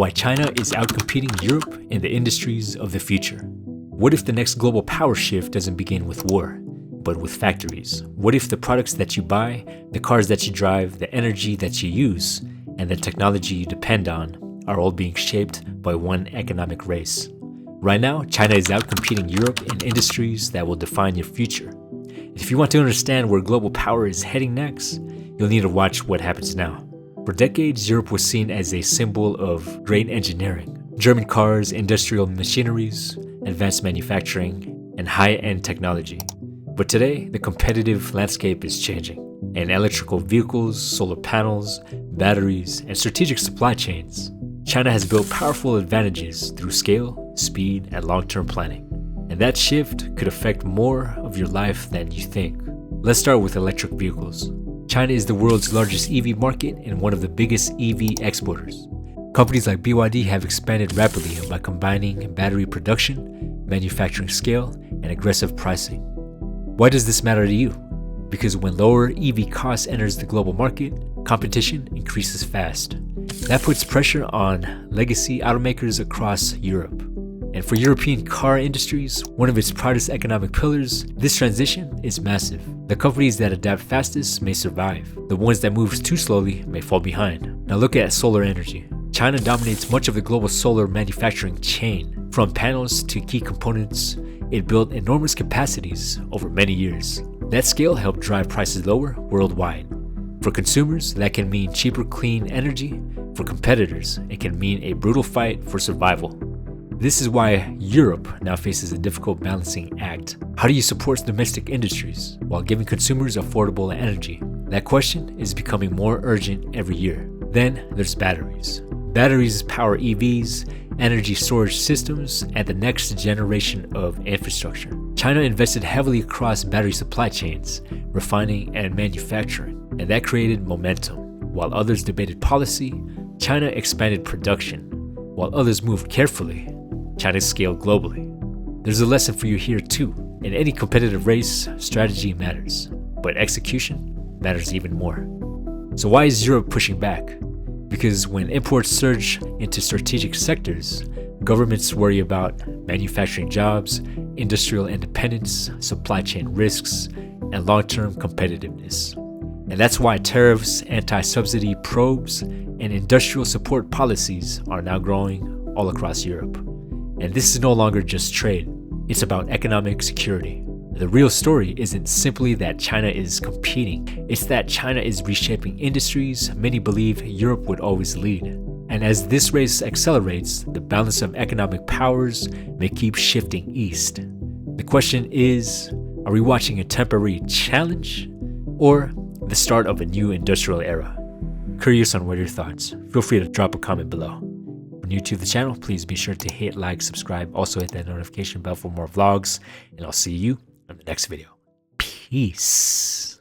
Why China is outcompeting Europe in the industries of the future. What if the next global power shift doesn't begin with war, but with factories? What if the products that you buy, the cars that you drive, the energy that you use, and the technology you depend on are all being shaped by one economic race? Right now, China is outcompeting Europe in industries that will define your future. If you want to understand where global power is heading next, you'll need to watch what happens now. For decades, Europe was seen as a symbol of great engineering. German cars, industrial machineries, advanced manufacturing, and high-end technology. But today, the competitive landscape is changing. In electrical vehicles, solar panels, batteries, and strategic supply chains, China has built powerful advantages through scale, speed, and long-term planning. And that shift could affect more of your life than you think. Let's start with electric vehicles. China is the world's largest EV market and one of the biggest EV exporters. Companies like BYD have expanded rapidly by combining battery production, manufacturing scale, and aggressive pricing. Why does this matter to you? Because when lower EV costs enters the global market, competition increases fast. That puts pressure on legacy automakers across Europe. And for European car industries, one of its proudest economic pillars, this transition is massive. The companies that adapt fastest may survive. The ones that move too slowly may fall behind. Now look at solar energy. China dominates much of the global solar manufacturing chain. From panels to key components, it built enormous capacities over many years. That scale helped drive prices lower worldwide. For consumers, that can mean cheaper clean energy. For competitors, it can mean a brutal fight for survival. This is why Europe now faces a difficult balancing act. How do you support domestic industries while giving consumers affordable energy? That question is becoming more urgent every year. Then there's batteries. Batteries power EVs, energy storage systems, and the next generation of infrastructure. China invested heavily across battery supply chains, refining and manufacturing, and that created momentum. While others debated policy, China expanded production. While others moved carefully, China scaled globally. There's a lesson for you here too. In any competitive race, strategy matters, but execution matters even more. So why is Europe pushing back? Because when imports surge into strategic sectors, governments worry about manufacturing jobs, industrial independence, supply chain risks, and long-term competitiveness. And that's why tariffs, anti-subsidy probes, and industrial support policies are now growing all across Europe. And this is no longer just trade, it's about economic security. The real story isn't simply that China is competing, it's that China is reshaping industries many believe Europe would always lead. And as this race accelerates, the balance of economic powers may keep shifting east. The question is, are we watching a temporary challenge or the start of a new industrial era? Curious on what your thoughts? Feel free to drop a comment below. New to the channel, please be sure to hit like, subscribe, also hit that notification bell for more vlogs, and I'll see you in the next video. Peace.